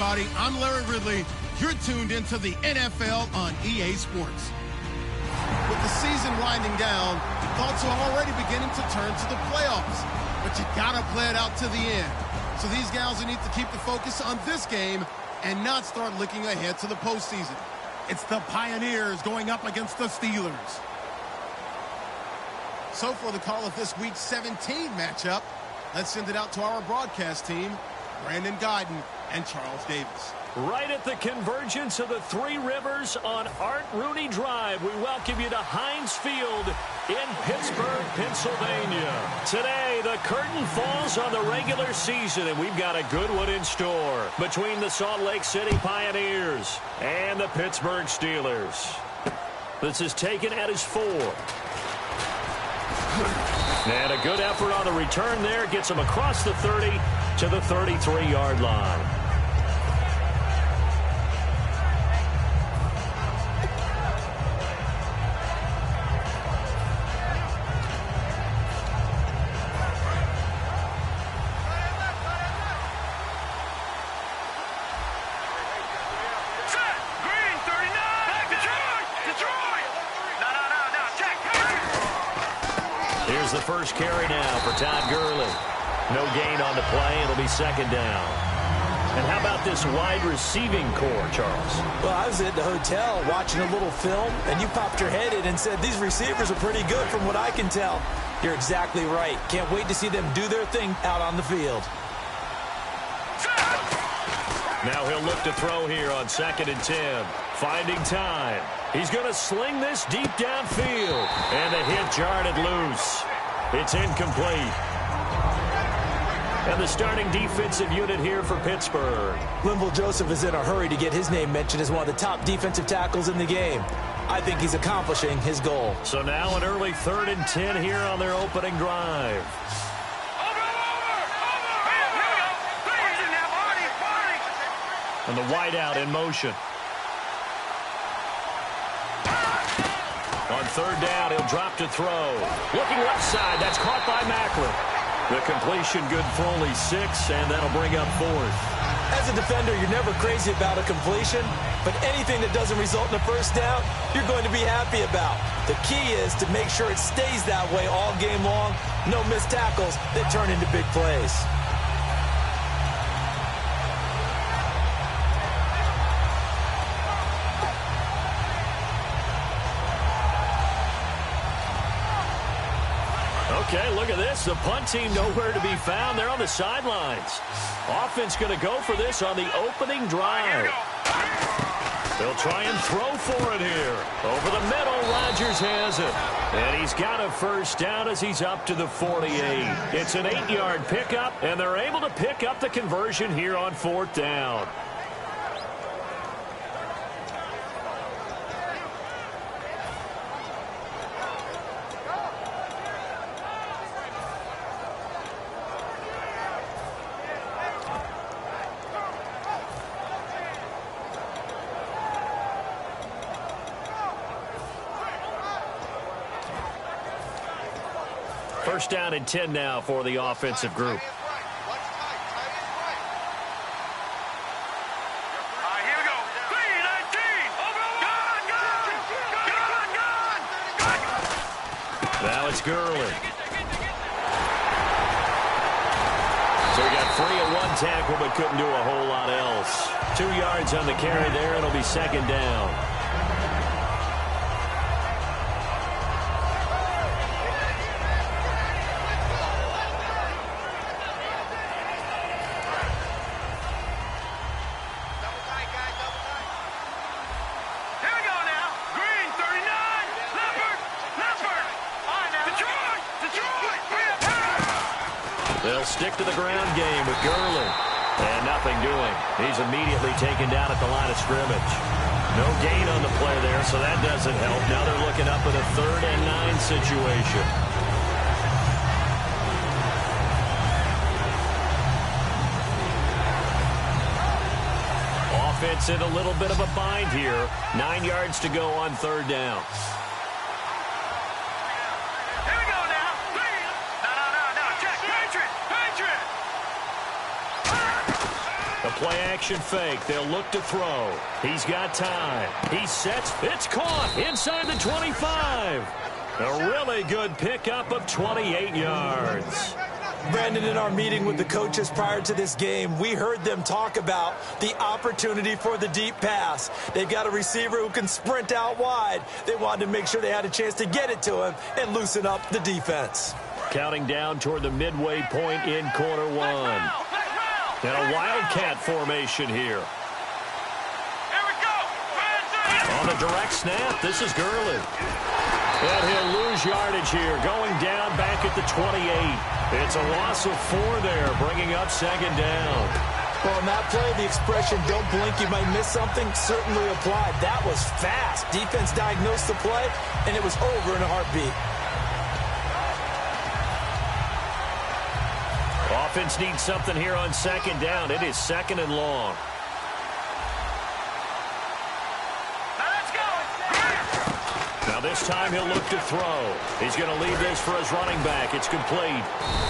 everybody. I'm Larry Ridley. You're tuned into the NFL on EA Sports. With the season winding down, thoughts are already beginning to turn to the playoffs. But you gotta play it out to the end. So these guys will need to keep the focus on this game and not start looking ahead to the postseason. It's the Pioneers going up against the Steelers. So for the call of this Week 17 matchup, let's send it out to our broadcast team, Brandon Guyton and Charles Davis. Right at the convergence of the Three Rivers on Art Rooney Drive, we welcome you to Heinz Field in Pittsburgh, Pennsylvania. Today, the curtain falls on the regular season, and we've got a good one in store between the Salt Lake City Pioneers and the Pittsburgh Steelers. This is taken at his 4. And a good effort on the return there gets him across the 30 to the 33-yard line. Here's the first carry now for Todd Gurley. No gain on the play. It'll be second down. And how about this wide receiving core, Charles? Well, I was at the hotel watching a little film, and you popped your head in and said, these receivers are pretty good from what I can tell. You're exactly right. Can't wait to see them do their thing out on the field. Now he'll look to throw here on 2nd and 10. Finding time. He's going to sling this deep downfield. And the hit jarred it loose. It's incomplete. And the starting defensive unit here for Pittsburgh. Linval Joseph is in a hurry to get his name mentioned as one of the top defensive tackles in the game. I think he's accomplishing his goal. So now an early 3rd and 10 here on their opening drive. And the wideout in motion. On 3rd down, he'll drop to throw. Looking left side, that's caught by Macklin. The completion good for only 6, and that'll bring up 4th. As a defender, you're never crazy about a completion, but anything that doesn't result in a first down, you're going to be happy about. The key is to make sure it stays that way all game long. No missed tackles that turn into big plays. Okay, look at this. The punt team nowhere to be found. They're on the sidelines. Offense going to go for this on the opening drive. They'll try and throw for it here. Over the middle, Rodgers has it. And he's got a first down as he's up to the 48. It's an 8-yard pickup, and they're able to pick up the conversion here on 4th down. First down and 10 now for the offensive group. Here we go. 3-19. Now it's Gurley. So he got free at one tackle but couldn't do a whole lot else. 2 yards on the carry there. It'll be second down. They'll stick to the ground game with Gurley. And nothing doing. He's immediately taken down at the line of scrimmage. No gain on the play there, so that doesn't help. Now they're looking up at a 3rd and 9 situation. Offense in a little bit of a bind here. 9 yards to go on 3rd down. play action fake. They'll look to throw. He's got time. He sets. It's caught inside the 25. A really good pickup of 28 yards. Brandon, in our meeting with the coaches prior to this game, we heard them talk about the opportunity for the deep pass. They've got a receiver who can sprint out wide. They wanted to make sure they had a chance to get it to him and loosen up the defense. Counting down toward the midway point in quarter one. And a wildcat formation here. On the direct snap, this is Gurley. And he'll lose yardage here, going down back at the 28. It's a loss of 4 there, bringing up second down. Well, on that play, the expression, don't blink, you might miss something, certainly applied. That was fast. Defense diagnosed the play, and it was over in a heartbeat. Offense needs something here on second down. It is second and long. Now this time he'll look to throw. He's going to leave this for his running back. It's complete.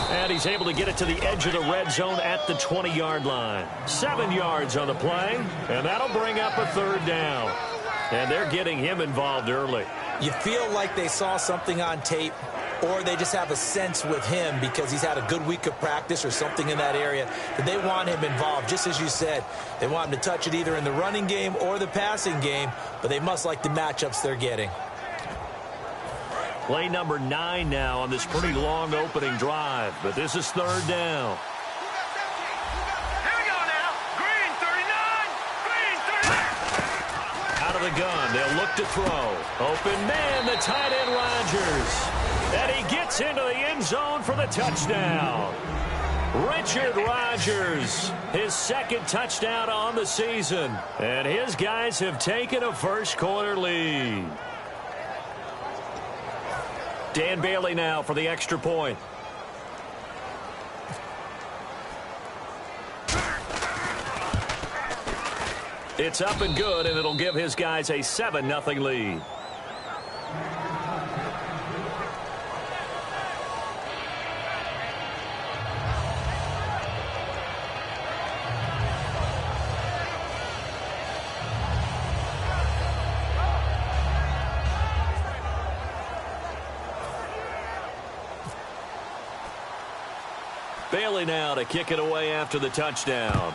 And he's able to get it to the edge of the red zone at the 20-yard line. 7 yards on the play, and that'll bring up a third down. And they're getting him involved early. You feel like they saw something on tape, or they just have a sense with him because he's had a good week of practice or something in that area that they want him involved. Just as you said, they want him to touch it either in the running game or the passing game, but they must like the matchups they're getting. Play number 9 now on this pretty long opening drive, but this is third down. Here we go now. Green 39. Green 39. Out of the gun, they'll look to throw. Open man, the tight end Rodgers. And he gets into the end zone for the touchdown. Richard Rodgers, his second touchdown on the season. And his guys have taken a first quarter lead. Dan Bailey now for the extra point. It's up and good, and it'll give his guys a 7-0 lead. Bailey now to kick it away after the touchdown.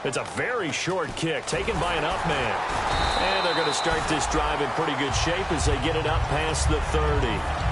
It's a very short kick taken by an up man. And they're going to start this drive in pretty good shape as they get it up past the 30.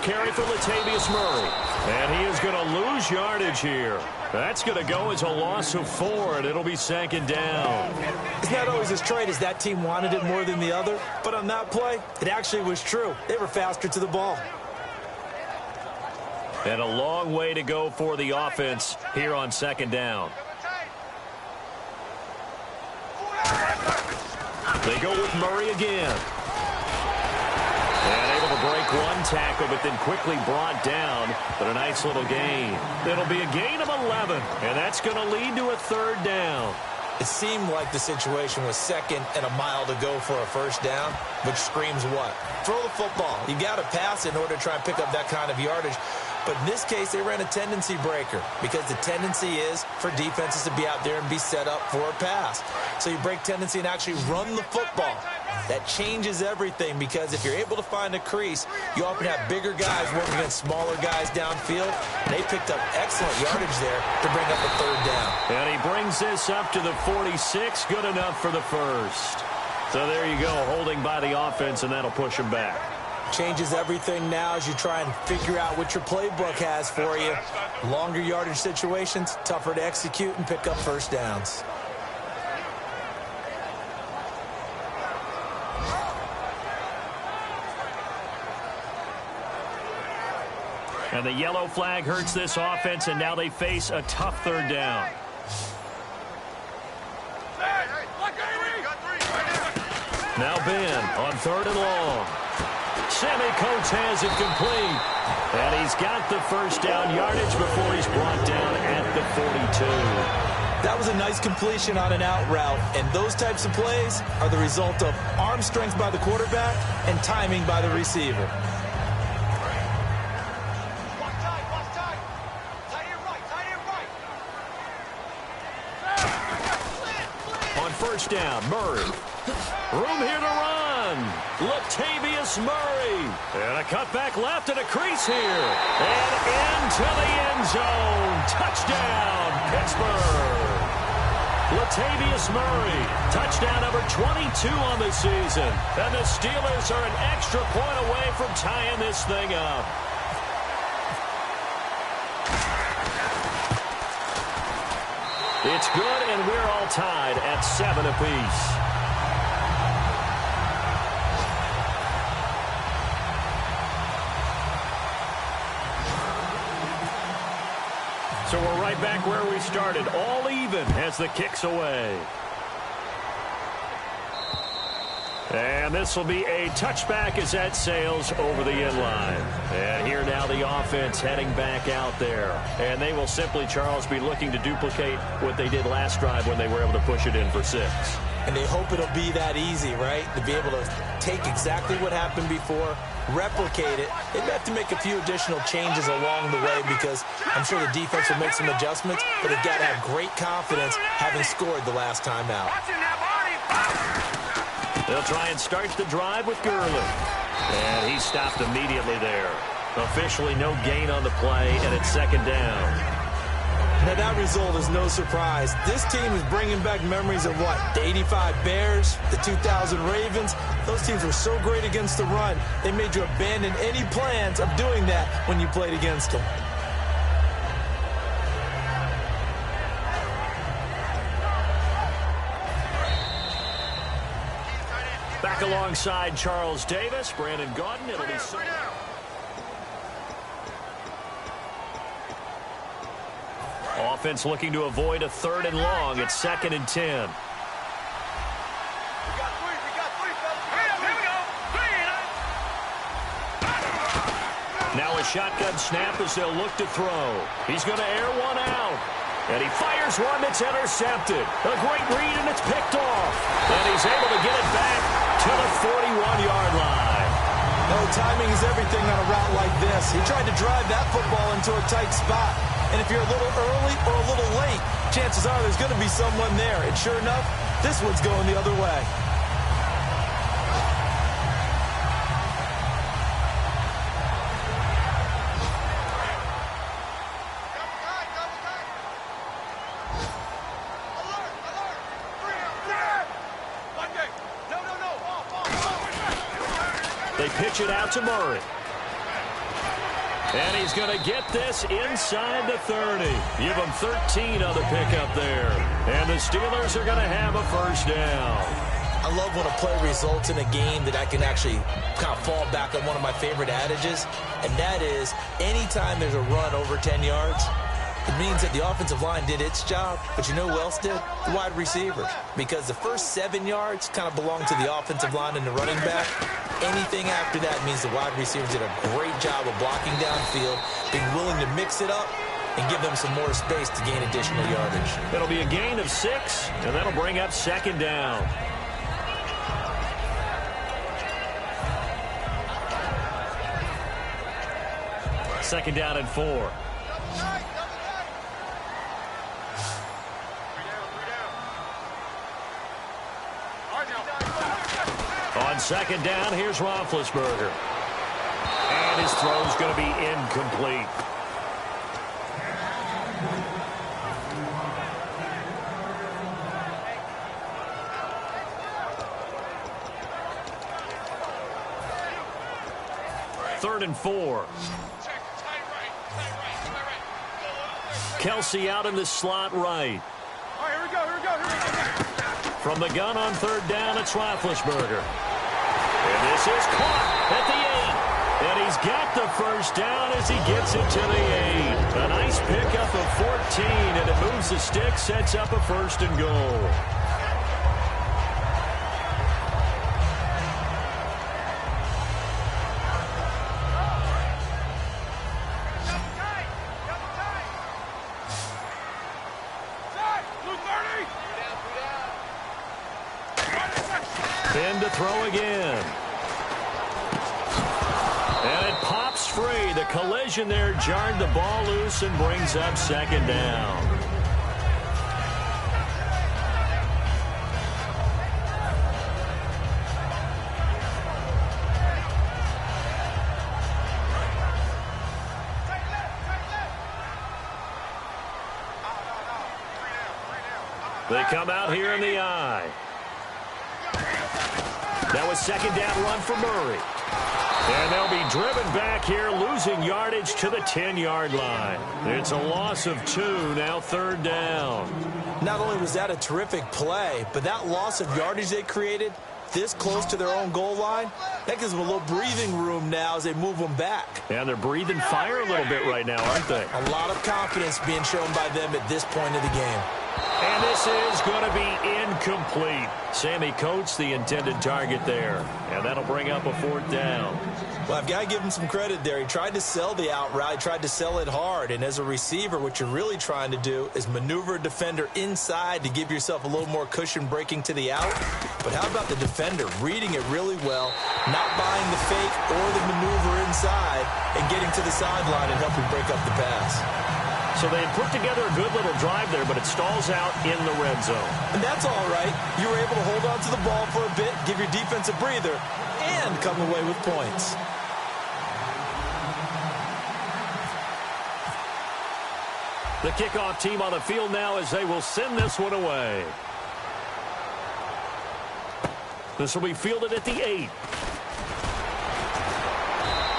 Carry for Latavius Murray. And he is going to lose yardage here. That's going to go as a loss of 4, and it'll be second down. It's not always as straight as that team wanted it more than the other, but on that play, it actually was true. They were faster to the ball. And a long way to go for the offense here on second down. They go with Murray again. And able to break one tackle, but then quickly brought down. But a nice little gain. It'll be a gain of 11, and that's going to lead to a third down. It seemed like the situation was second and a mile to go for a first down, which screams what? Throw the football. You got to pass in order to try and pick up that kind of yardage. But in this case, they ran a tendency breaker because the tendency is for defenses to be out there and be set up for a pass. So you break tendency and actually run the football. That changes everything because if you're able to find a crease, you often have bigger guys working against smaller guys downfield. They picked up excellent yardage there to bring up a third down. And he brings this up to the 46. Good enough for the first. So there you go, holding by the offense, and that'll push him back. Changes everything now as you try and figure out what your playbook has for you. Longer yardage situations, tougher to execute and pick up first downs. And the yellow flag hurts this offense, and now they face a tough third down. Now Ben on 3rd and long. Sammy Coates has it complete. And he's got the first down yardage before he's brought down at the 42. That was a nice completion on an out route, and those types of plays are the result of arm strength by the quarterback and timing by the receiver. On first down, Murray. Room here to run. Latavius Murray. And a cutback left and a crease here. And into the end zone. Touchdown, Pittsburgh. Latavius Murray. Touchdown number 22 on the season. And the Steelers are an extra point away from tying this thing up. It's good, and we're all tied at 7 apiece. So we're right back where we started, all even as the kick's away. And this will be a touchback as that sails over the end line. And here now the offense heading back out there. And they will simply, Charles, be looking to duplicate what they did last drive when they were able to push it in for 6. And they hope it'll be that easy, right? To be able to take exactly what happened before, replicate it. They have to make a few additional changes along the way because I'm sure the defense will make some adjustments, but they've got to have great confidence having scored the last time out. They'll try and start the drive with Gurley. And he stopped immediately there. Officially no gain on the play, and it's 2nd down. Now, that result is no surprise. This team is bringing back memories of what? The 85 Bears, the 2000 Ravens. Those teams were so great against the run, they made you abandon any plans of doing that when you played against them. Back alongside Charles Davis, Brandon Gaudin. It'll be so. Offense looking to avoid a 3rd and long. It's 2nd and 10. Now a shotgun snap as they'll look to throw. He's going to air one out. And he fires one that's intercepted. A great read, and it's picked off. And he's able to get it back to the 41-yard line. Oh, timing is everything on a route like this. He tried to drive that football into a tight spot. And if you're a little early or a little late, chances are there's going to be someone there. And sure enough, this one's going the other way. They pitch it out to Murray. And he's going to get this inside the 30. Give him 13 on the pickup there. And the Steelers are going to have a first down. I love when a play results in a game that I can actually kind of fall back on one of my favorite adages, and that is anytime there's a run over 10 yards, it means that the offensive line did its job, but you know who else did? The wide receivers. Because the first 7 yards kind of belong to the offensive line and the running back. Anything after that means the wide receivers did a great job of blocking downfield, being willing to mix it up, and give them some more space to gain additional yardage. It'll be a gain of 6, and that'll bring up 2nd down. Second down and 4. On 2nd down, here's Roethlisberger. And his throw's going to be incomplete. Third and 4. Kelsey out in the slot right. All right, here we go. From the gun on 3rd down, it's Roethlisberger. And this is caught at the 8. And he's got the first down as he gets it to the 8. A nice pickup of 14, and it moves the stick, sets up a 1st and goal. In to throw again. And it pops free. The collision there jarred the ball loose and brings up 2nd down. They come out here in the I. That was 2nd down run for Murray. And they'll be driven back here, losing yardage to the 10-yard line. It's a loss of 2, now 3rd down. Not only was that a terrific play, but that loss of yardage they created this close to their own goal line, that gives them a little breathing room now as they move them back. And they're breathing fire a little bit right now, aren't they? A lot of confidence being shown by them at this point of the game. And this is going to be incomplete. Sammy Coates, the intended target there. And that'll bring up a 4th down. Well, I've got to give him some credit there. He tried to sell the out route, tried to sell it hard. And as a receiver, what you're really trying to do is maneuver a defender inside to give yourself a little more cushion breaking to the out. But how about the defender reading it really well, not buying the fake or the maneuver inside, and getting to the sideline and helping break up the pass. So they had put together a good little drive there, but it stalls out in the red zone. And that's all right. You were able to hold on to the ball for a bit, give your defense a breather, and come away with points. The kickoff team on the field now as they will send this one away. This will be fielded at the 8.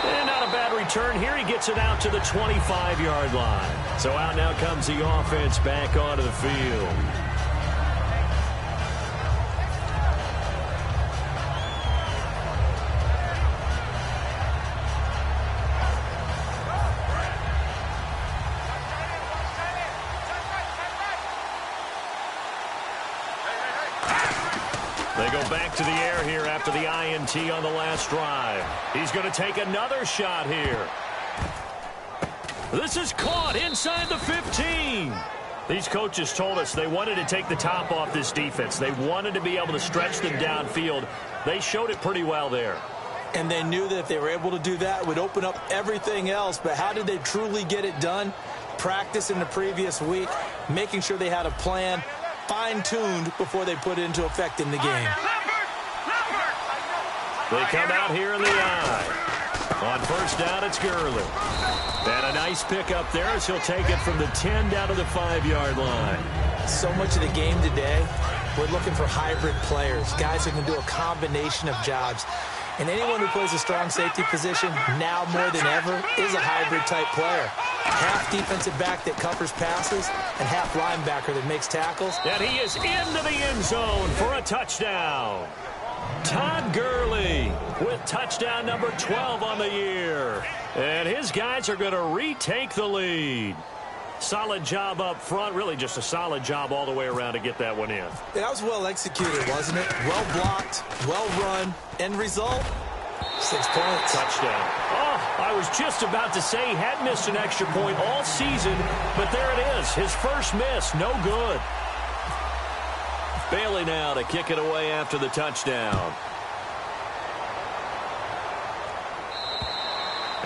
And not a bad return here. He gets it out to the 25-yard line. So out now comes the offense back onto the field. They go back to the air here after the INT on the last drive. He's going to take another shot here. This is caught inside the 15. These coaches told us they wanted to take the top off this defense. They wanted to be able to stretch them downfield. They showed it pretty well there. And they knew that if they were able to do that, it would open up everything else. But how did they truly get it done? Practice in the previous week, making sure they had a plan, fine-tuned before they put it into effect in the game. They come out here in the I. On 1st down, it's Gurley. And a nice pickup there as he'll take it from the 10 down to the 5-yard line. So much of the game today, we're looking for hybrid players, guys who can do a combination of jobs. And anyone who plays a strong safety position, now more than ever, is a hybrid-type player. Half defensive back that covers passes and half linebacker that makes tackles. And he is into the end zone for a touchdown. Todd Gurley with touchdown number 12 on the year. And his guys are going to retake the lead. Solid job up front. Really just a solid job all the way around to get that one in. That was well executed, wasn't it? Well blocked, well run. End result, 6 points. Touchdown. Oh, I was just about to say he had missed an extra point all season, but there it is. His first miss, no good. Bailey now to kick it away after the touchdown.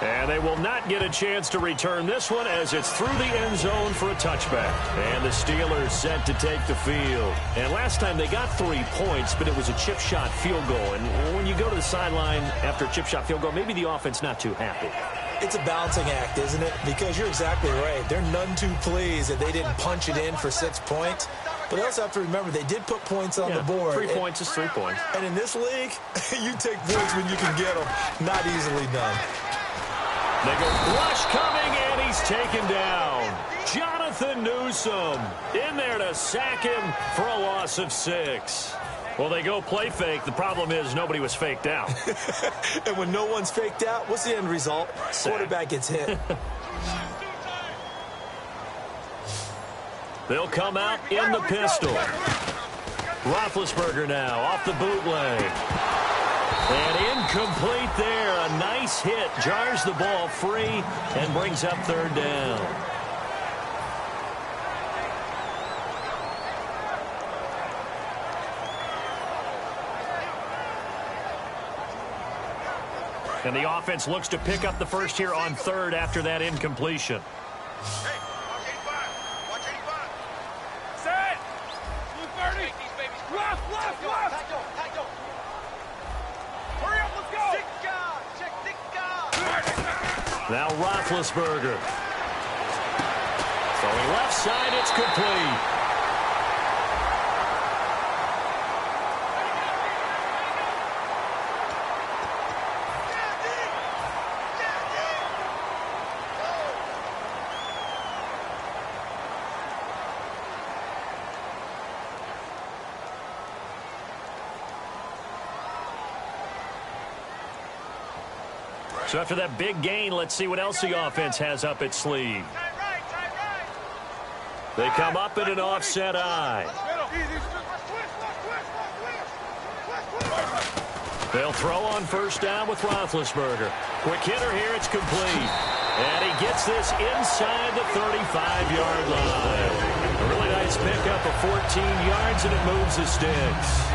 And they will not get a chance to return this one as it's through the end zone for a touchback. And the Steelers set to take the field. And last time they got 3 points, but it was a chip shot field goal. And when you go to the sideline after a chip shot field goal, maybe the offense not too happy. It's a balancing act, isn't it? Because you're exactly right. They're none too pleased that they didn't punch it in for 6 points. But they also have to remember they did put points on the board. 3 points is 3 points. And in this league, you take points when you can get them. Not easily done. They go rush coming, and he's taken down. Jonathan Newsom in there to sack him for a loss of 6. Well, they go play fake. The problem is nobody was faked out. And when no one's faked out, what's the end result? Quarterback gets hit. They'll come out in the pistol. Roethlisberger now off the bootleg. And incomplete there. A nice hit. Jars the ball free and brings up third down. And the offense looks to pick up the first here on third after that incompletion. Hey, watch 85. Watch 85. Set. Blue 30. Take these babies. Left. Tag go. Hurry up, let's go. Now Roethlisberger. Throwing left side, it's complete. So after that big gain, let's see what else the offense has up its sleeve. They come up in an offset eye. They'll throw on first down with Roethlisberger. Quick hitter here, it's complete. And he gets this inside the 35-yard line. A really nice pickup of 14 yards, and it moves the sticks.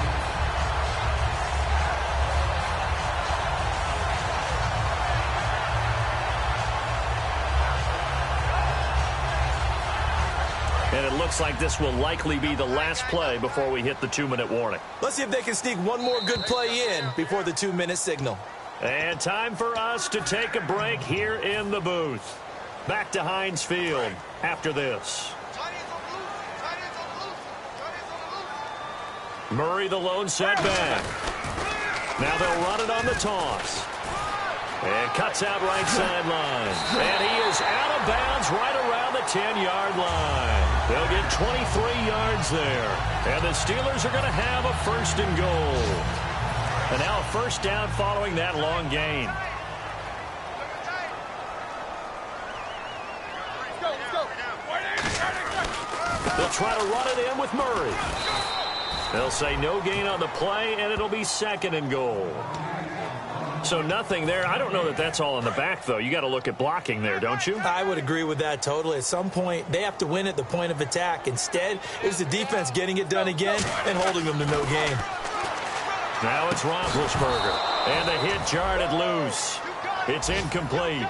And it looks like this will likely be the last play before we hit the 2-minute warning. Let's see if they can sneak one more good play in before the 2-minute signal. And time for us to take a break here in the booth. Back to Heinz Field after this. Murray the lone setback. Now they'll run it on the toss. And cuts out right sideline. And he is out of bounds right around the 10-yard line. They'll get 23 yards there. And the Steelers are going to have a first and goal. And now a first down following that long gain. They'll try to run it in with Murray. They'll say no gain on the play, and it'll be second and goal. So nothing there. I don't know that that's all in the back, though. You got to look at blocking there, don't you? I would agree with that totally. At some point, they have to win at the point of attack. Instead, it's the defense getting it done again and holding them to no gain. Now it's Roethlisberger. And the hit jarred it loose. It's incomplete.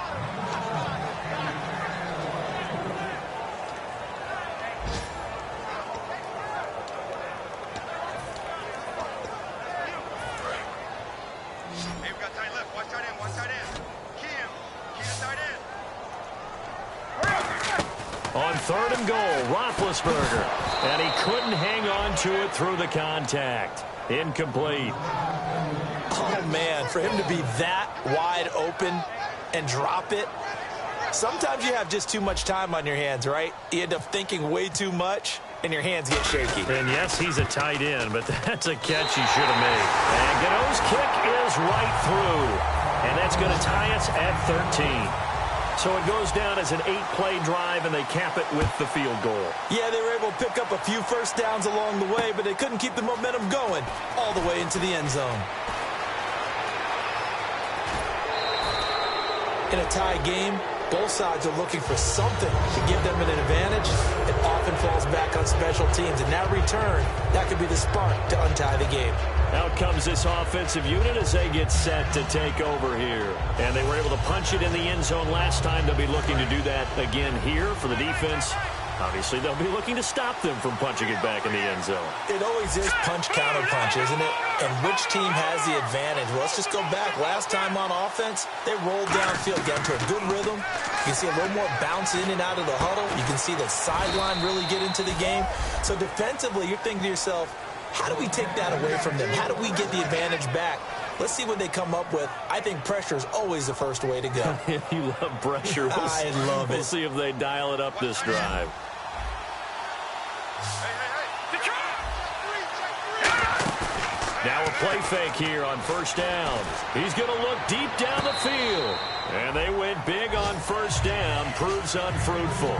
On third and goal, Roethlisberger. And he couldn't hang on to it through the contact. Incomplete. Oh, man, for him to be that wide open and drop it. Sometimes you have just too much time on your hands, right? You end up thinking way too much, and your hands get shaky. And yes, he's a tight end, but that's a catch he should have made. And Gano's kick is right through. And that's going to tie us at 13. So it goes down as an 8-play drive, and they cap it with the field goal. Yeah, they were able to pick up a few first downs along the way, but they couldn't keep the momentum going all the way into the end zone. In a tie game, both sides are looking for something to give them an advantage. It often falls back on special teams, and that return, that could be the spark to untie the game. Out comes this offensive unit as they get set to take over here. And they were able to punch it in the end zone last time. They'll be looking to do that again here for the defense. Obviously, they'll be looking to stop them from punching it back in the end zone. It always is punch-counter-punch, isn't it? And which team has the advantage? Well, let's just go back. Last time on offense, they rolled downfield, got into a good rhythm. You can see a little more bounce in and out of the huddle. You can see the sideline really get into the game. So defensively, you're thinking to yourself, how do we take that away from them? How do we get the advantage back? Let's see what they come up with. I think pressure is always the first way to go. You love pressure. I love it. We'll see if they dial it up this drive. Now a play fake here on first down. He's going to look deep down the field. And they went big on first down. Proves unfruitful.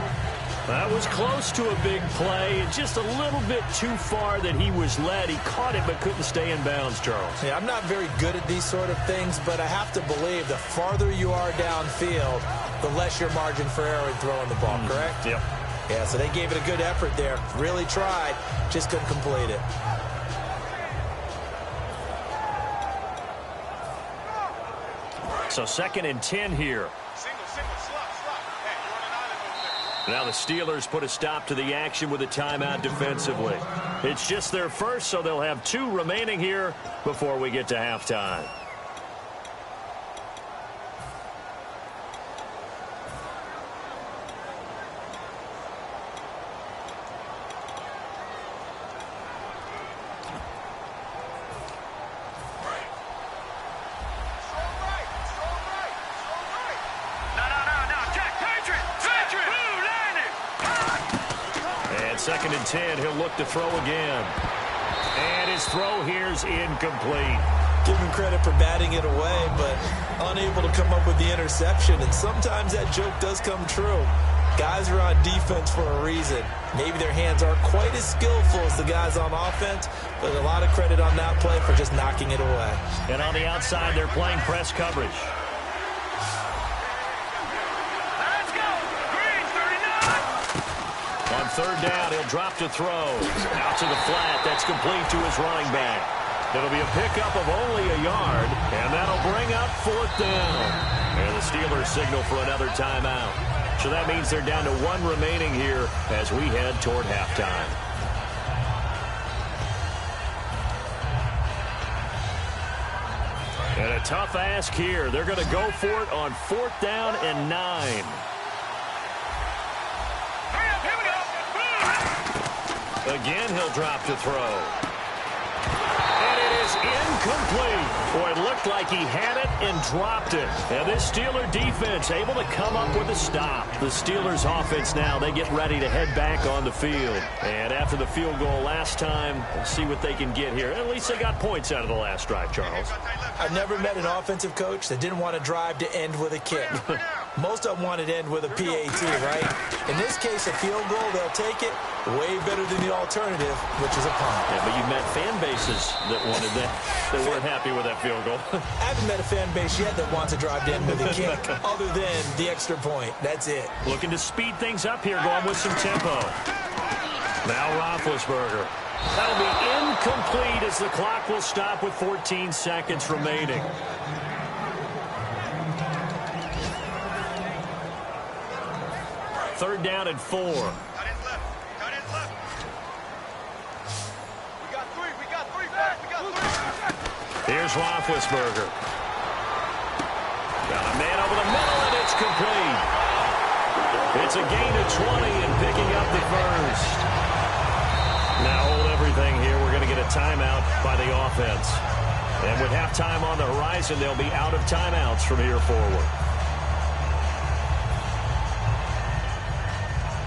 That was close to a big play. Just a little bit too far that he was led. He caught it but couldn't stay in bounds, Charles. Yeah, I'm not very good at these sort of things, but I have to believe the farther you are downfield, the less your margin for error in throwing the ball, correct? Yep. Yeah, so they gave it a good effort there. Really tried, just couldn't complete it. So 2nd and 10 here. Now the Steelers put a stop to the action with a timeout defensively. It's just their first, so they'll have 2 remaining here before we get to halftime. And 2nd and 10, he'll look to throw again. And his throw here's incomplete. Give him credit for batting it away, but unable to come up with the interception. And sometimes that joke does come true. Guys are on defense for a reason. Maybe their hands aren't quite as skillful as the guys on offense, but a lot of credit on that play for just knocking it away. And on the outside, they're playing press coverage. On 3rd down, he'll drop to throw. Out to the flat. That's complete to his running back. It'll be a pickup of only a yard, and that'll bring up 4th down. And the Steelers signal for another timeout. So that means they're down to 1 remaining here as we head toward halftime. And a tough ask here. They're going to go for it on 4th down and 9. Again, he'll drop to throw. And it is incomplete. Boy, it looked like he had it and dropped it. And this Steeler defense able to come up with a stop. The Steelers offense now, they get ready to head back on the field. And after the field goal last time, we'll see what they can get here. At least they got points out of the last drive, Charles. I've never met an offensive coach that didn't want to drive to end with a kick. Most of them want it to end with a PAT, right? In this case, a field goal, they'll take it. Way better than the alternative, which is a punt. Yeah, but you've met fan bases that wanted that, that weren't happy with that field goal. I haven't met a fan base yet that wants to drive to end with a kick, other than the extra point. That's it. Looking to speed things up here, going with some tempo. Now Roethlisberger. That'll be incomplete as the clock will stop with 14 seconds remaining. Third down and 4. Here's Roethlisberger. Got a man over the middle, and it's complete. It's a gain of 20 and picking up the first. Now hold everything here. We're going to get a timeout by the offense. And with halftime on the horizon, they'll be out of timeouts from here forward.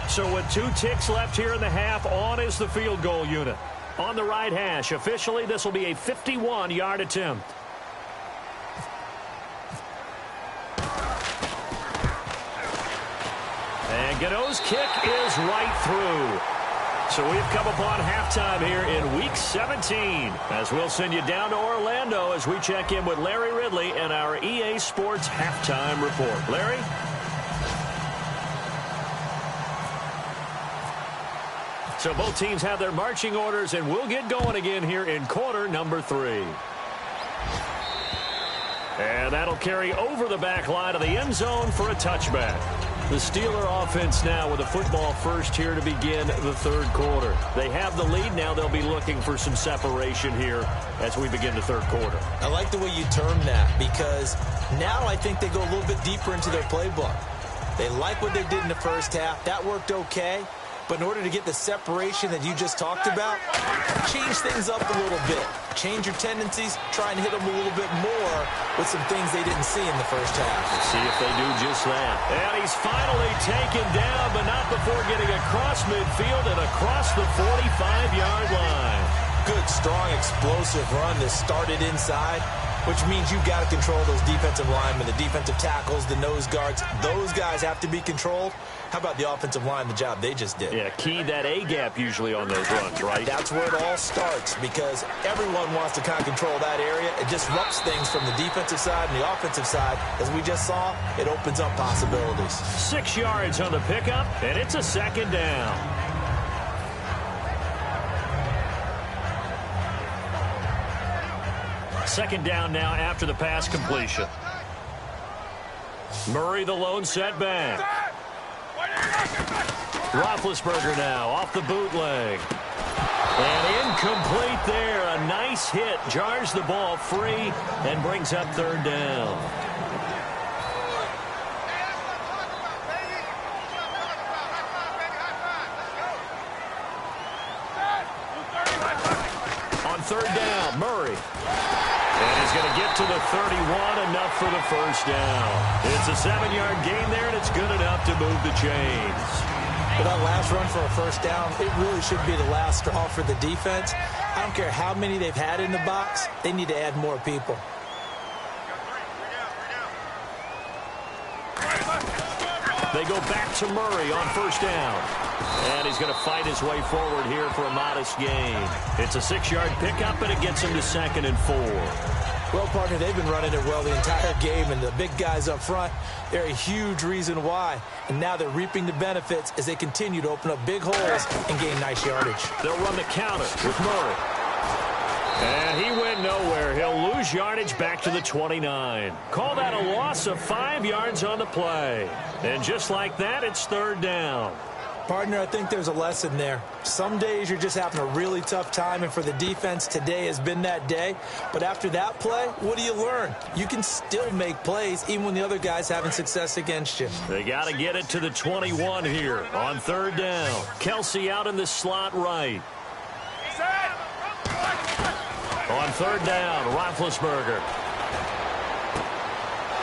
So with 2 ticks left here in the half, on is the field goal unit. On the right hash, officially, this will be a 51-yard attempt. And Godot's kick is right through. So we've come upon halftime here in Week 17. As we'll send you down to Orlando as we check in with Larry Ridley and our EA Sports Halftime Report. Larry? So both teams have their marching orders, and we'll get going again here in quarter number 3. And that'll carry over the back line of the end zone for a touchback. The Steeler offense now with a football first here to begin the third quarter. They have the lead. Now they'll be looking for some separation here as we begin the third quarter. I like the way you term that, because now I think they go a little bit deeper into their playbook. They like what they did in the first half. That worked okay. But in order to get the separation that you just talked about, change things up a little bit. Change your tendencies, try and hit them a little bit more with some things they didn't see in the first half. Let's see if they do just that. And he's finally taken down, but not before getting across midfield and across the 45-yard line. good, strong, explosive run that started inside, which means you've got to control those defensive linemen, the defensive tackles, the nose guards. Those guys have to be controlled. How about the offensive line, the job they just did? Yeah, key that A-gap usually on those runs, right? That's where it all starts, because everyone wants to kind of control that area. It disrupts things from the defensive side and the offensive side. As we just saw, it opens up possibilities. 6 yards on the pickup, and it's a second down. Second down now after the pass completion. Murray the lone setback. Roethlisberger now off the bootleg. And incomplete there. A nice hit. Jars the ball free and brings up third down. On third down, Murray. And he's going to get to the 31, enough for the first down. It's a 7-yard gain there, and it's good enough to move the chains. For that last run for a first down, it really should be the last straw for the defense. I don't care how many they've had in the box. They need to add more people. They go back to Murray on first down. And he's going to fight his way forward here for a modest gain. It's a 6-yard pickup, and it gets him to 2nd and 4. Well, partner, they've been running it well the entire game, and the big guys up front, they're a huge reason why. And now they're reaping the benefits as they continue to open up big holes and gain nice yardage. They'll run the counter with Murray. And he went nowhere. He'll lose yardage back to the 29. Call that a loss of 5 yards on the play. And just like that, it's third down. Partner, I think there's a lesson there. Some days you're just having a really tough time, and for the defense, today has been that day. But after that play, what do you learn? You can still make plays even when the other guy's having success against you. They got to get it to the 21 here on third down. Kelsey out in the slot right. On third down, Roethlisberger.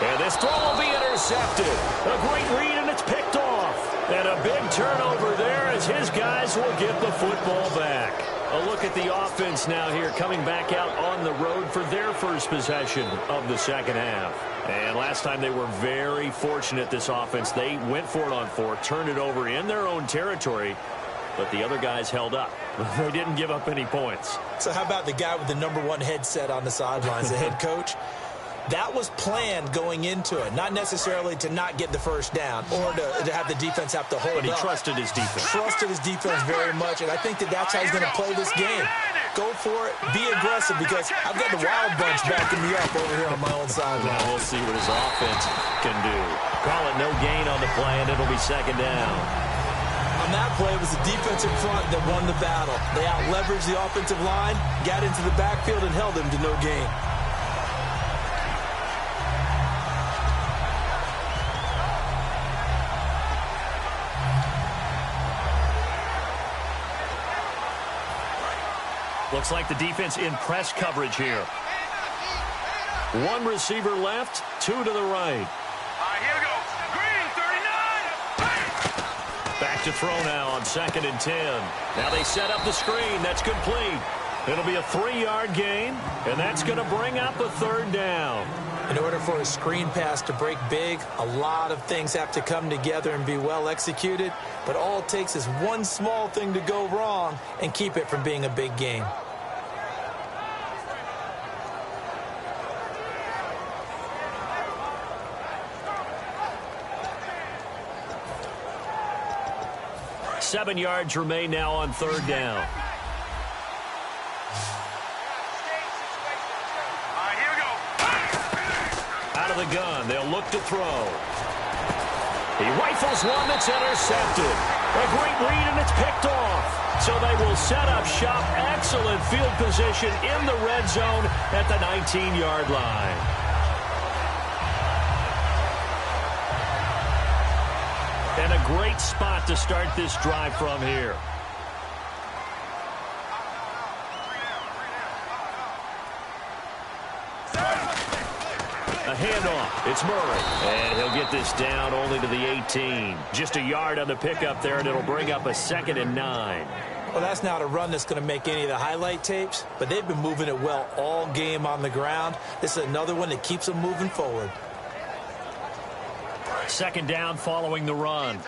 And this throw will be intercepted. A great read, and it's picked off. And a big turnover there as his guys will get the football back. A look at the offense now here, coming back out on the road for their first possession of the second half. And last time they were very fortunate, this offense. They went for it on 4, turned it over in their own territory, but the other guys held up. They didn't give up any points. So how about the guy with the #1 headset on the sidelines, the head coach? That was planned going into it, not necessarily to not get the first down or to have the defense have to hold up. But he trusted his defense. Trusted his defense very much, and I think that's how he's going to play this game. Go for it, be aggressive, because I've got the wild bunch backing me up over here on my own sideline. Now we'll see what his offense can do. Call it no gain on the play, and it'll be second down. On that play, it was the defensive front that won the battle. They out-leveraged the offensive line, got into the backfield, and held them to no gain. Looks like the defense in press coverage here. 1 receiver left, 2 to the right. Here we go. Green, 39. Back to throw now on 2nd and 10. Now they set up the screen. That's complete. It'll be a 3-yard gain, and that's going to bring up a third down. In order for a screen pass to break big, a lot of things have to come together and be well executed. But all it takes is one small thing to go wrong and keep it from being a big game. Seven yards remain now on third down. Here we go. Out of the gun, they'll look to throw. He rifles one that's intercepted. A great read, and it's picked off. So they will set up shop. Excellent field position in the red zone at the 19-yard line. And a great spot to start this drive from here. A handoff. It's Murray. And he'll get this down only to the 18. Just a yard on the pickup there, and it'll bring up a 2nd and 9. Well, that's not a run that's going to make any of the highlight tapes, but they've been moving it well all game on the ground. This is another one that keeps them moving forward. Second down following the run.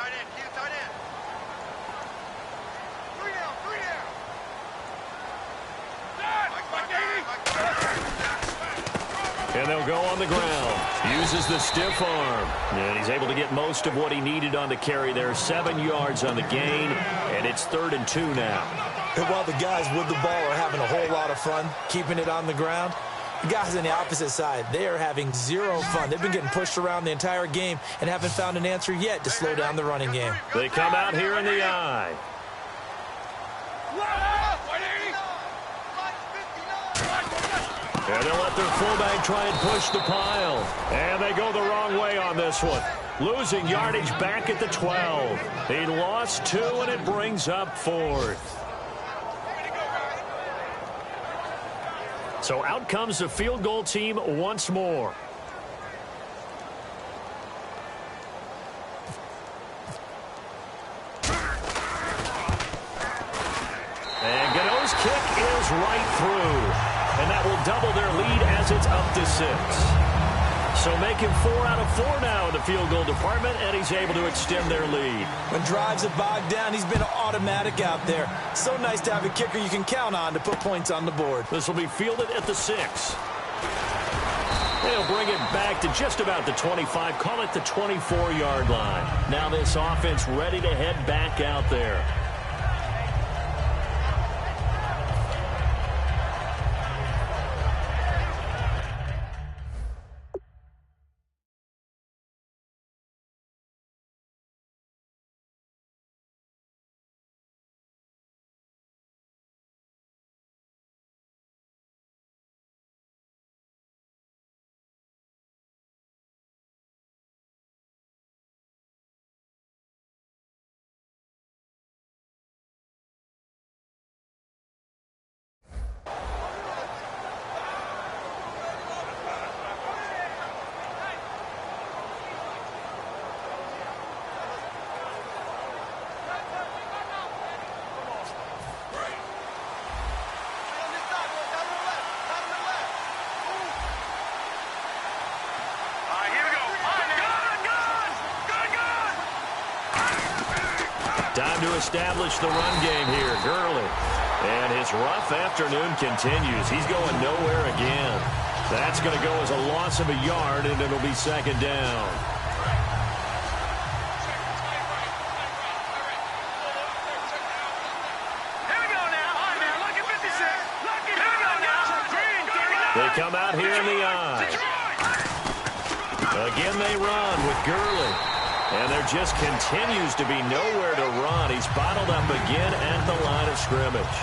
And they'll go on the ground. Uses the stiff arm. And he's able to get most of what he needed on the carry there. 7 yards on the gain. And it's 3rd and 2 now. And while the guys with the ball are having a whole lot of fun keeping it on the ground, the guys on the opposite side, they are having zero fun. They've been getting pushed around the entire game and haven't found an answer yet to slow down the running game. They come out here in the eye. And they'll let their fullback try and push the pile. And they go the wrong way on this one. Losing yardage back at the 12. He lost 2, and it brings up 4th. So out comes the field goal team once more. And Gano's kick is right through. And that will double their lead as it's up to 6. So making 4 out of 4 now in the field goal department, and he's able to extend their lead. When drives have bogged down, he's been automatic out there. So nice to have a kicker you can count on to put points on the board. This will be fielded at the 6. They'll bring it back to just about the 25, call it the 24-yard line. Now this offense ready to head back out there. Time to establish the run game here. Gurley. And his rough afternoon continues. He's going nowhere again. That's going to go as a loss of a yard, and it'll be 2nd down. They come out here in the eye. Again they run with Gurley. And there just continues to be nowhere to run. He's bottled up again at the line of scrimmage.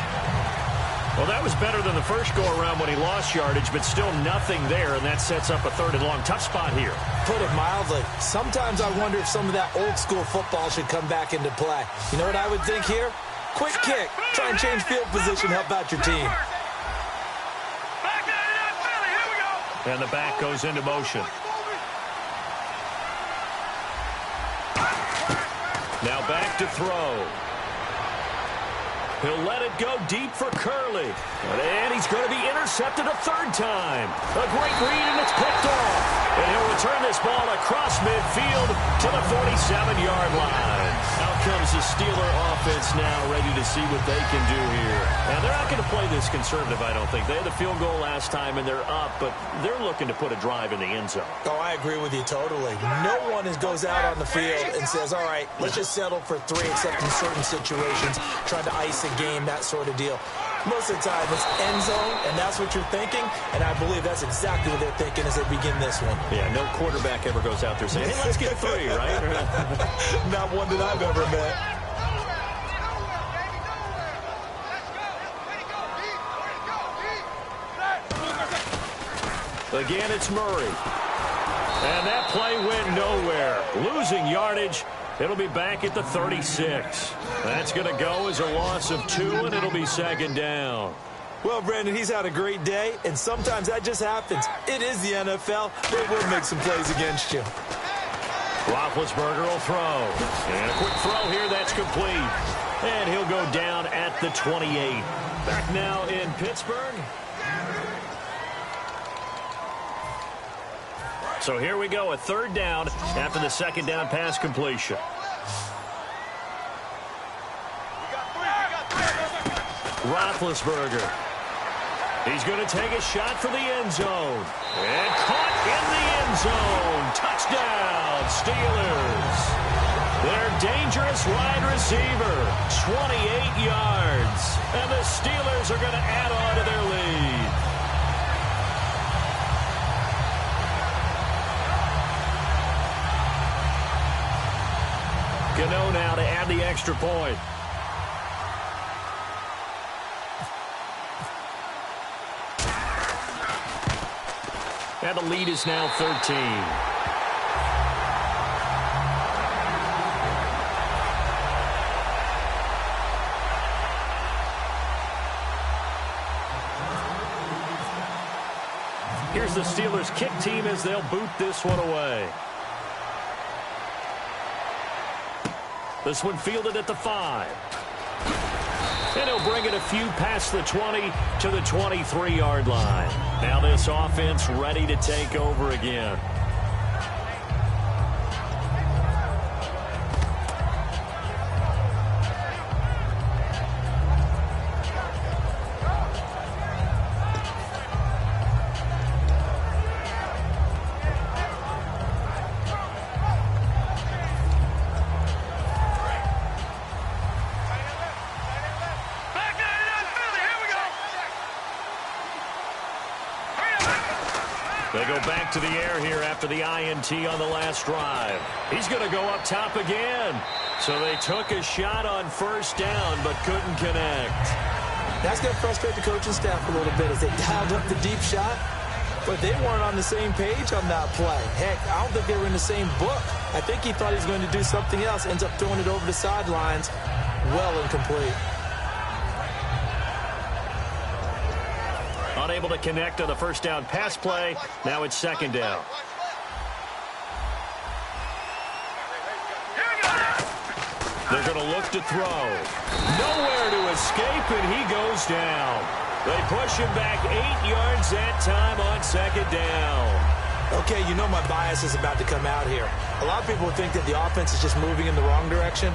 Well, that was better than the first go-around when he lost yardage, but still nothing there, and that sets up a 3rd and long. Tough spot here. Put it mildly. Sometimes I wonder if some of that old-school football should come back into play. You know what I would think here? Quick kick. Try and change field position. Help out your team. And the back goes into motion. Now back to throw. He'll let it go deep for Curley. And he's going to be intercepted a 3rd time. A great read, and it's picked off. And he'll return this ball across midfield to the 47-yard line. Out comes the Steeler offense now, ready to see what they can do here. And they're not going to play this conservative, I don't think. They had the field goal last time, and they're up, but they're looking to put a drive in the end zone. Oh, I agree with you totally. No one goes out on the field and says, all right, let's just settle for 3, except in certain situations, trying to ice a game, that sort of deal. Most of the time, it's end zone, and that's what you're thinking, and I believe that's exactly what they're thinking as they begin this one. Yeah, no quarterback ever goes out there saying, hey, let's get 3, right? Not one that I've ever met. Again, it's Murray. And that play went nowhere. Losing yardage. It'll be back at the 36. That's going to go as a loss of 2, and it'll be 2nd down. Well, Brandon, he's had a great day, and sometimes that just happens. It is the NFL. They will make some plays against you. Roethlisberger will throw. And a quick throw here, that's complete. And he'll go down at the 28. Back now in Pittsburgh. So here we go, a third down after the second down pass completion. Roethlisberger. He's going to take a shot for the end zone. And caught in the end zone. Touchdown, Steelers. Their dangerous wide receiver, 28 yards. And the Steelers are going to add on to their lead. Gano now to add the extra point. And the lead is now 13. Here's the Steelers kick team as they'll boot this one away. This one fielded at the 5. And he'll bring it a few past the 20 to the 23-yard line. Now this offense ready to take over again. They go back to the air here after the INT on the last drive. He's going to go up top again. So they took a shot on first down but couldn't connect. That's going to frustrate the coaching staff a little bit as they dialed up the deep shot. But they weren't on the same page on that play. Heck, I don't think they were in the same book. I think he thought he was going to do something else. Ends up throwing it over the sidelines. Well incomplete. Unable to connect on the first down pass play. Now it's second down. They're going to look to throw. Nowhere to escape, and he goes down. They push him back 8 yards that time on second down. Okay, you know my bias is about to come out here. A lot of people would think that the offense is just moving in the wrong direction.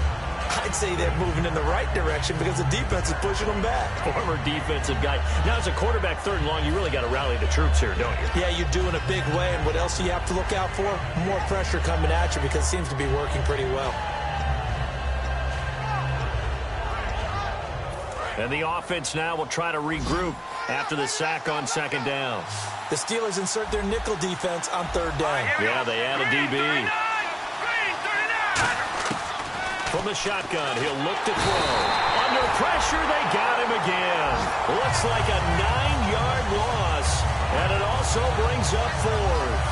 I'd say they're moving in the right direction because the defense is pushing them back. Former defensive guy. Now, as a quarterback, third and long, you really got to rally the troops here, don't you? Yeah, you do in a big way. And what else do you have to look out for? More pressure coming at you because it seems to be working pretty well. And the offense now will try to regroup after the sack on second down. The Steelers insert their nickel defense on third down. Yeah, they add a DB. From the shotgun, he'll look to throw. Under pressure, they got him again. Looks like a 9-yard loss, and it also brings up fourth.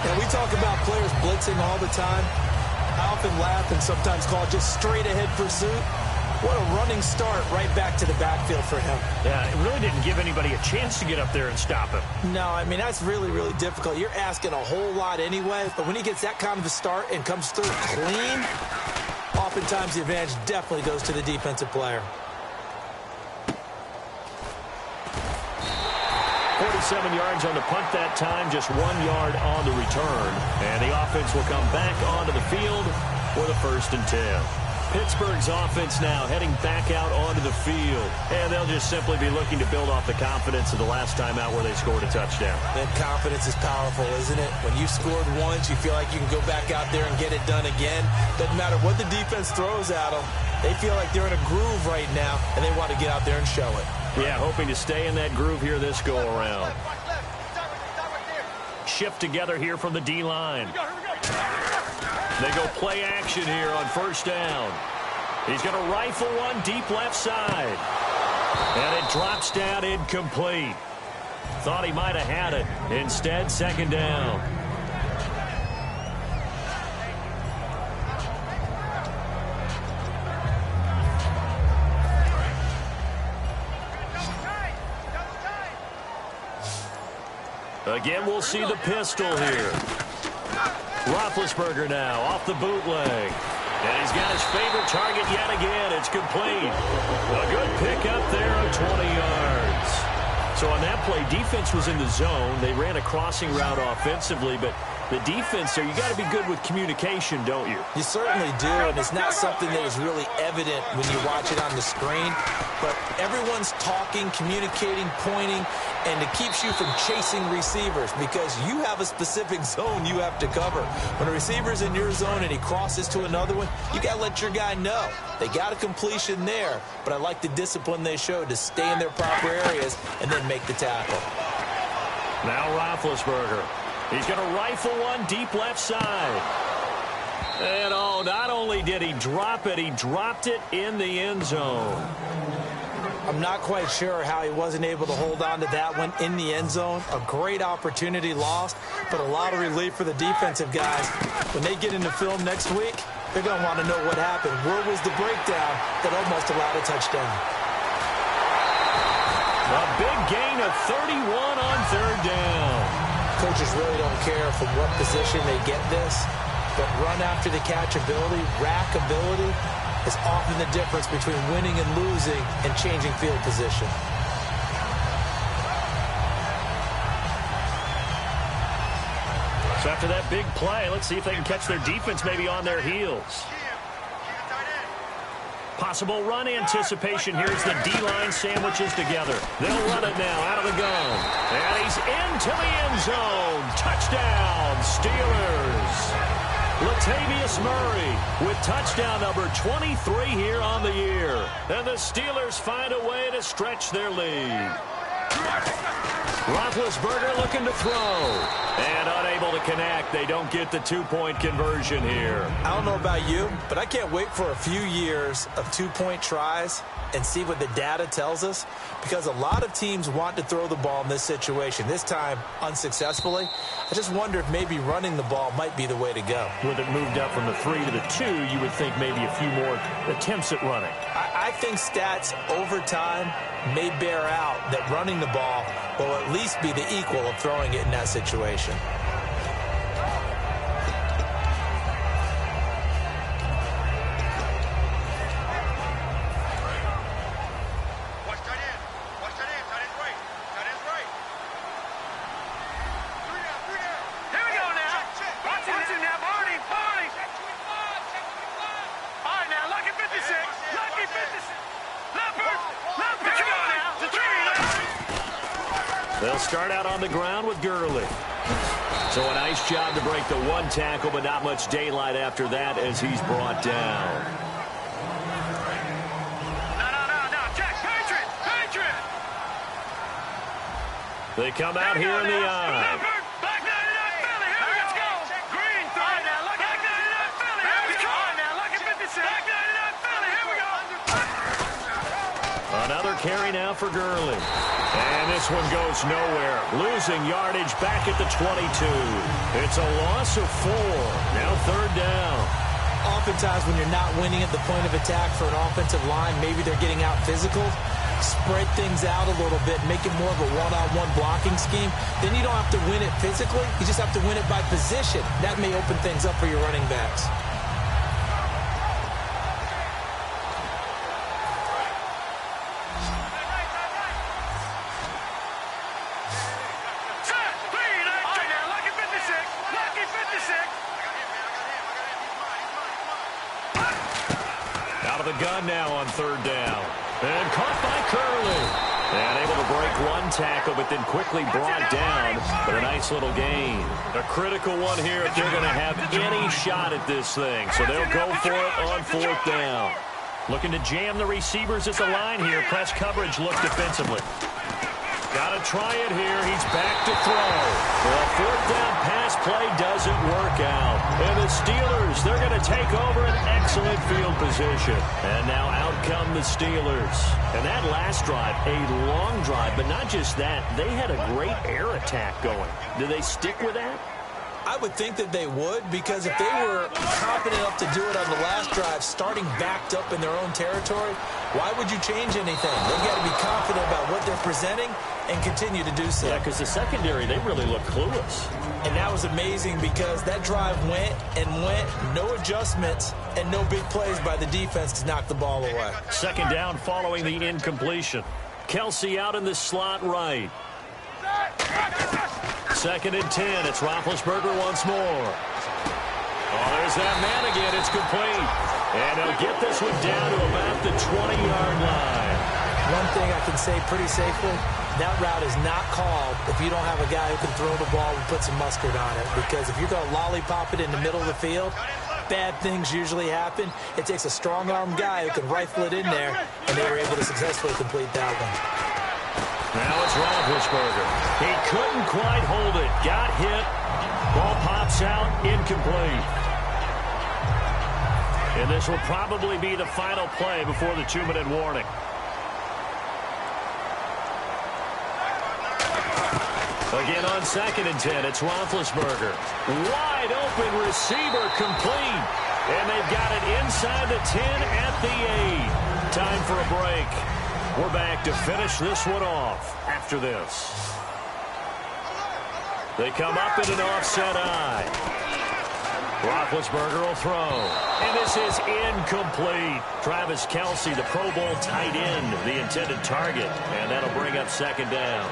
And we talk about players blitzing all the time. I often laugh and sometimes call it just straight-ahead pursuit. What a running start right back to the backfield for him. Yeah, it really didn't give anybody a chance to get up there and stop him. No, I mean, that's really, really difficult. You're asking a whole lot anyway, but when he gets that kind of a start and comes through clean, oftentimes the advantage definitely goes to the defensive player. 47 yards on the punt that time, just 1 yard on the return. And the offense will come back onto the field for the 1st and 10. Pittsburgh's offense now heading back out onto the field. And they'll just simply be looking to build off the confidence of the last time out where they scored a touchdown. And confidence is powerful, isn't it? When you scored once, you feel like you can go back out there and get it done again. Doesn't matter what the defense throws at them. They feel like they're in a groove right now, and they want to get out there and show it. Yeah, hoping to stay in that groove here this go-around. Shift together here from the D-line. They go play action here on first down. He's going to rifle one deep left side. And it drops down incomplete. Thought he might have had it. Instead, second down. Again, we'll see the pistol here. Roethlisberger now off the bootleg. And he's got his favorite target yet again. It's complete. A good pickup there of 20 yards. So on that play, defense was in the zone. They ran a crossing route offensively, but the defense there, you got to be good with communication, don't you? You certainly do, and it's not something that is really evident when you watch it on the screen. But everyone's talking, communicating, pointing, and it keeps you from chasing receivers because you have a specific zone you have to cover. When a receiver's in your zone and he crosses to another one, you got to let your guy know. They got a completion there, but I like the discipline they showed to stay in their proper areas and then make the tackle. Now Roethlisberger. He's going to rifle one deep left side. And, oh, not only did he drop it, he dropped it in the end zone. I'm not quite sure how he wasn't able to hold on to that one in the end zone. A great opportunity lost, but a lot of relief for the defensive guys. When they get into film next week, they're going to want to know what happened. Where was the breakdown that almost allowed a touchdown? A big gain of 31 on third down. Coaches really don't care from what position they get this, but run after the catch ability, rack ability, is often the difference between winning and losing and changing field position. So after that big play, let's see if they can catch their defense maybe on their heels. Possible run anticipation. Here's the D-line sandwiches together. They'll run it now out of the gun. And he's into the end zone. Touchdown, Steelers. Latavius Murray with touchdown number 23 here on the year. And the Steelers find a way to stretch their lead. Roethlisberger looking to throw. And unable to connect. They don't get the two-point conversion here. I don't know about you, but I can't wait for a few years of two-point tries and see what the data tells us, because a lot of teams want to throw the ball in this situation, this time unsuccessfully. I just wonder if maybe running the ball might be the way to go. With it moved up from the 3 to the 2, you would think maybe a few more attempts at running. I think stats over time may bear out that running the ball will at least be the equal of throwing it in that situation. They'll start out on the ground with Gurley. So a nice job to break the one tackle, but not much daylight after that as he's brought down. No, Jack, Patriot! They come out here in the eye. Black 99 Philly, here we go! Green 3. All right, now, look at Black 99 Philly, here we go! All right, now, look at 56. Black 99 Philly, here we go! Another carry now for Gurley. And this one goes nowhere. Losing yardage back at the 22. It's a loss of 4. Now third down. Oftentimes when you're not winning at the point of attack for an offensive line, maybe they're getting out physical, spread things out a little bit, make it more of a one-on-one blocking scheme. Then you don't have to win it physically. You just have to win it by position. That may open things up for your running backs. The gun now on third down. And caught by Curley. And able to break one tackle, but then quickly brought down. But a nice little gain. A critical one here if they're going to have any shot at this thing. So they'll go for it on fourth down. Looking to jam the receivers at the line here. Press coverage look defensively. Got to try it here. He's back to throw. The fourth down pass play doesn't work out. And the Steelers, they're going to take over an excellent field position. And now out come the Steelers. And that last drive, a long drive, but not just that. They had a great air attack going. Do they stick with that? I would think that they would, because if they were confident enough to do it on the last drive, starting backed up in their own territory, Why would you change anything? They've got to be confident about what they're presenting and continue to do so. Yeah, because the secondary, they really look clueless. And that was amazing because that drive went and went, no adjustments, and no big plays by the defense to knock the ball away. Second down following the incompletion. Kelsey out in the slot right. Second and 10. It's Roethlisberger once more. Oh, there's that man again. It's complete. And he'll get this one down to about the 20-yard line. One thing I can say pretty safely, that route is not called if you don't have a guy who can throw the ball and put some mustard on it. Because if you're going to lollipop it in the middle of the field, bad things usually happen. It takes a strong-armed guy who can rifle it in there, and they were able to successfully complete that one. Now it's Roethlisberger. He couldn't quite hold it. Got hit. Ball pops out. Incomplete. And this will probably be the final play before the 2-minute warning. Again on second and 10, it's Roethlisberger. Wide open receiver complete. And they've got it inside the 10 at the 8. Time for a break. We're back to finish this one off after this. They come up in an offset eye. Roethlisberger will throw. And this is incomplete. Travis Kelsey, the Pro Bowl tight end, the intended target. And that'll bring up second down.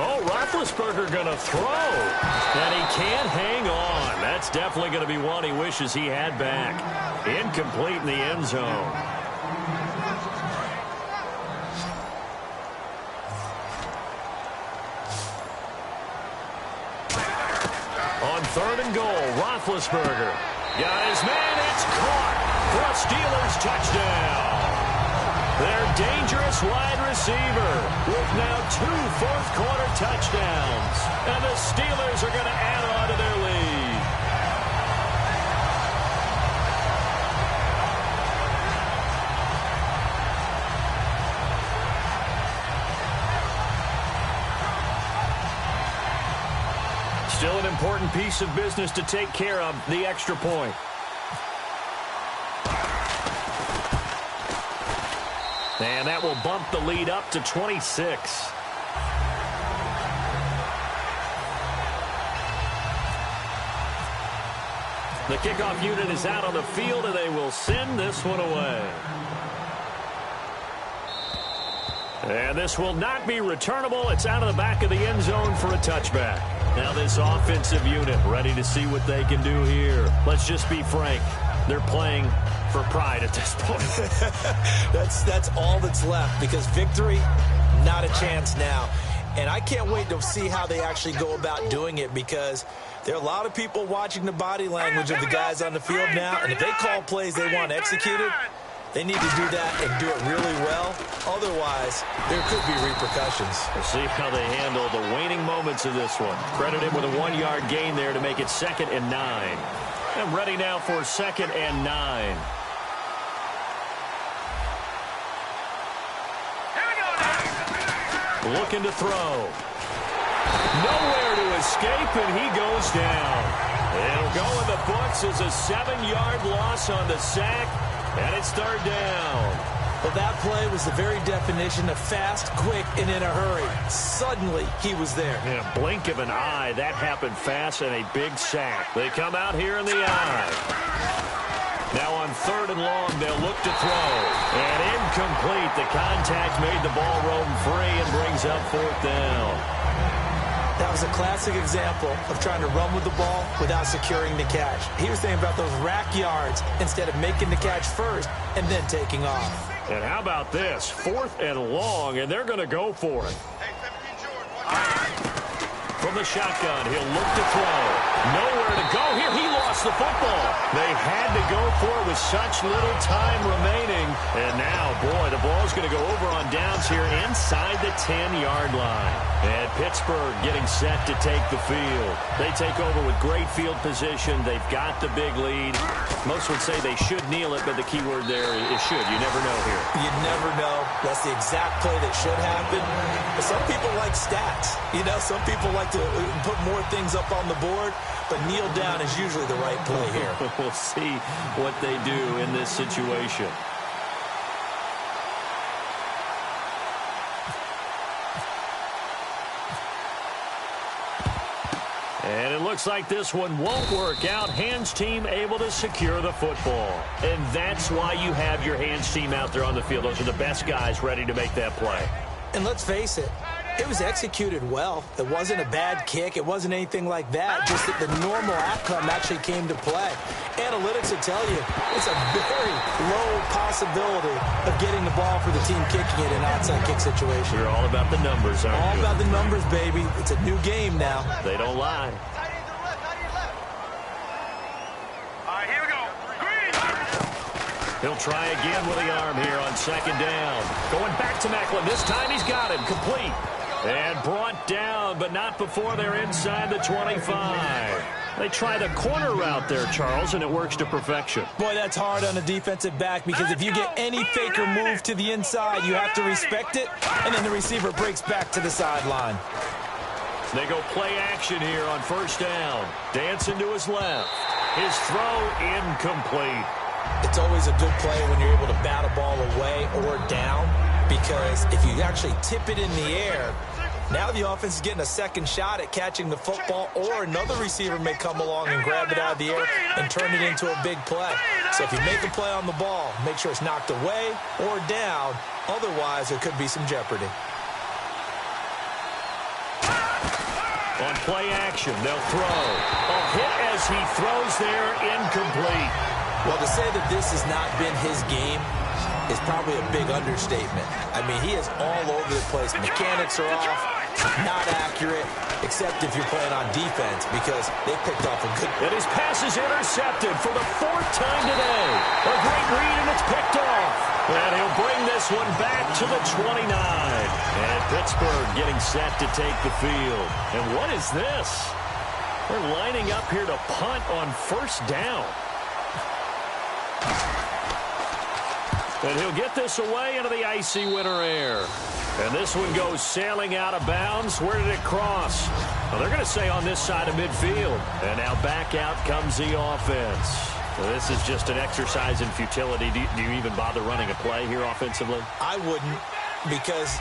Oh, Roethlisberger going to throw. And he can't hang on. That's definitely going to be one he wishes he had back. Incomplete in the end zone. On third and goal, Roethlisberger. Got his man. It's caught for a Steelers touchdown. Their dangerous wide receiver with now 2 fourth-quarter touchdowns. And the Steelers are going to add on to their lead. Still an important piece of business to take care of, the extra point. And that will bump the lead up to 26. The kickoff unit is out on the field, and they will send this one away. And this will not be returnable. It's out of the back of the end zone for a touchback. Now this offensive unit ready to see what they can do here. Let's just be frank. They're playing for pride at this point. That's all that's left, because victory, not a chance now. And I can't wait to see how they actually go about doing it, because there are a lot of people watching the body language of the guys on the field now, and if they call plays they want executed, they need to do that and do it really well. Otherwise, there could be repercussions. We'll see how they handle the waning moments of this one. Credit him with a 1-yard gain there to make it 2nd and 9. And ready now for 2nd and 9. Looking to throw. Nowhere to escape, and he goes down. It'll go in the books as a 7-yard loss on the sack, and it's 3rd down. Well, that play was the very definition of fast, quick, and in a hurry. Suddenly, he was there. In a blink of an eye, that happened fast, and a big sack. They come out here in the eye. Now on 3rd and long, they'll look to throw. And incomplete. The contact made the ball roam free and brings up 4th down. That was a classic example of trying to run with the ball without securing the catch. He was thinking about those rack yards instead of making the catch first and then taking off. And how about this? 4th and long, and they're going to go for it. From the shotgun, he'll look to throw. Nowhere to go here. He lost the football. They had to go for it with such little time remaining. And now, boy, the ball's going to go over on downs here inside the 10-yard line. And Pittsburgh getting set to take the field. They take over with great field position. They've got the big lead. Most would say they should kneel it, but the key word there is should. You never know here. You never know. That's the exact play that should happen. But some people like stats. You know, some people like to put more things up on the board, but kneel down is usually the right play here. We'll see what they do in this situation. And it looks like this one won't work out. Hands team able to secure the football. And that's why you have your hands team out there on the field. Those are the best guys ready to make that play. And let's face it, it was executed well. It wasn't a bad kick. It wasn't anything like that. Just that the normal outcome actually came to play. Analytics will tell you it's a very low possibility of getting the ball for the team kicking it in an onside kick situation. You're all about the numbers, aren't you? All about the numbers, baby. It's a new game now. They don't lie. Here we go. Green. He'll try again with the arm here on second down. Going back to Macklin. This time he's got him. Complete. And brought down, but not before they're inside the 25. They try the corner route there, Charles, and it works to perfection. Boy, that's hard on a defensive back because if you get any fake or move to the inside, you have to respect it, and then the receiver breaks back to the sideline. They go play action here on first down. Dancing to his left. His throw incomplete. It's always a good play when you're able to bat a ball away or down, because if you actually tip it in the air, now the offense is getting a second shot at catching the football, or another receiver may come along and grab it out of the air and turn it into a big play. So if you make a play on the ball, make sure it's knocked away or down. Otherwise, there could be some jeopardy. On play action, they'll throw. A hit as he throws there, incomplete. Well, to say that this has not been his game is probably a big understatement. I mean, he is all over the place. Mechanics are off, not accurate, except if you're playing on defense, because they picked off a good... And his pass is intercepted for the fourth time today. A great read, and it's picked off. And he'll bring this one back to the 29. And Pittsburgh getting set to take the field. And what is this? They're lining up here to punt on first down. And he'll get this away into the icy winter air. And this one goes sailing out of bounds. Where did it cross? Well, they're going to say on this side of midfield. And now back out comes the offense. Well, this is just an exercise in futility. Do you even bother running a play here offensively? I wouldn't, because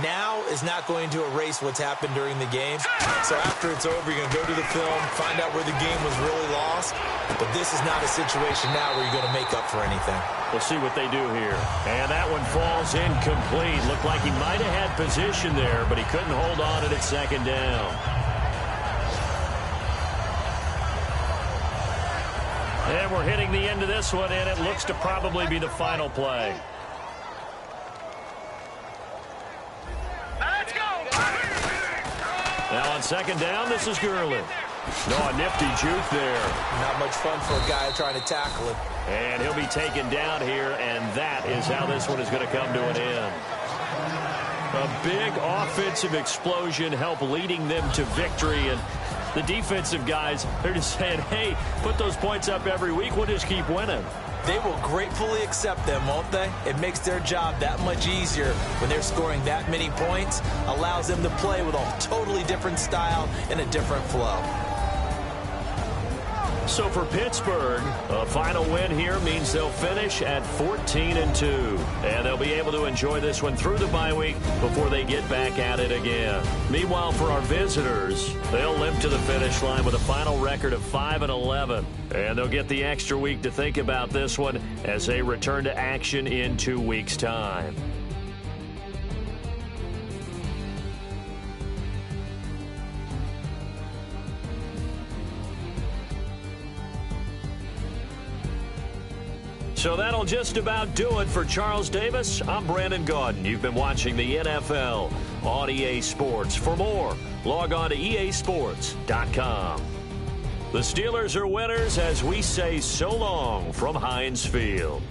now is not going to erase what's happened during the game. So after it's over, you're going to go to the film, find out where the game was really lost. But this is not a situation now where you're going to make up for anything. We'll see what they do here. And that one falls incomplete. Looked like he might have had position there, but he couldn't hold on at second down. And we're hitting the end of this one, and it looks to probably be the final play. Let's go. Now on second down, this is Gurley. No, a nifty juke there. Not much fun for a guy trying to tackle him. And he'll be taken down here, and that is how this one is going to come to an end. A big offensive explosion helped leading them to victory, and the defensive guys, they're just saying, hey, put those points up every week, we'll just keep winning. They will gratefully accept them, won't they? It makes their job that much easier when they're scoring that many points, allows them to play with a totally different style and a different flow. So for Pittsburgh, a final win here means they'll finish at 14-2. And they'll be able to enjoy this one through the bye week before they get back at it again. Meanwhile, for our visitors, they'll limp to the finish line with a final record of 5-11. And they'll get the extra week to think about this one as they return to action in 2 weeks' time. So that'll just about do it for Charles Davis. I'm Brandon Gaudin. You've been watching the NFL on EA Sports. For more, log on to easports.com. The Steelers are winners as we say so long from Heinz Field.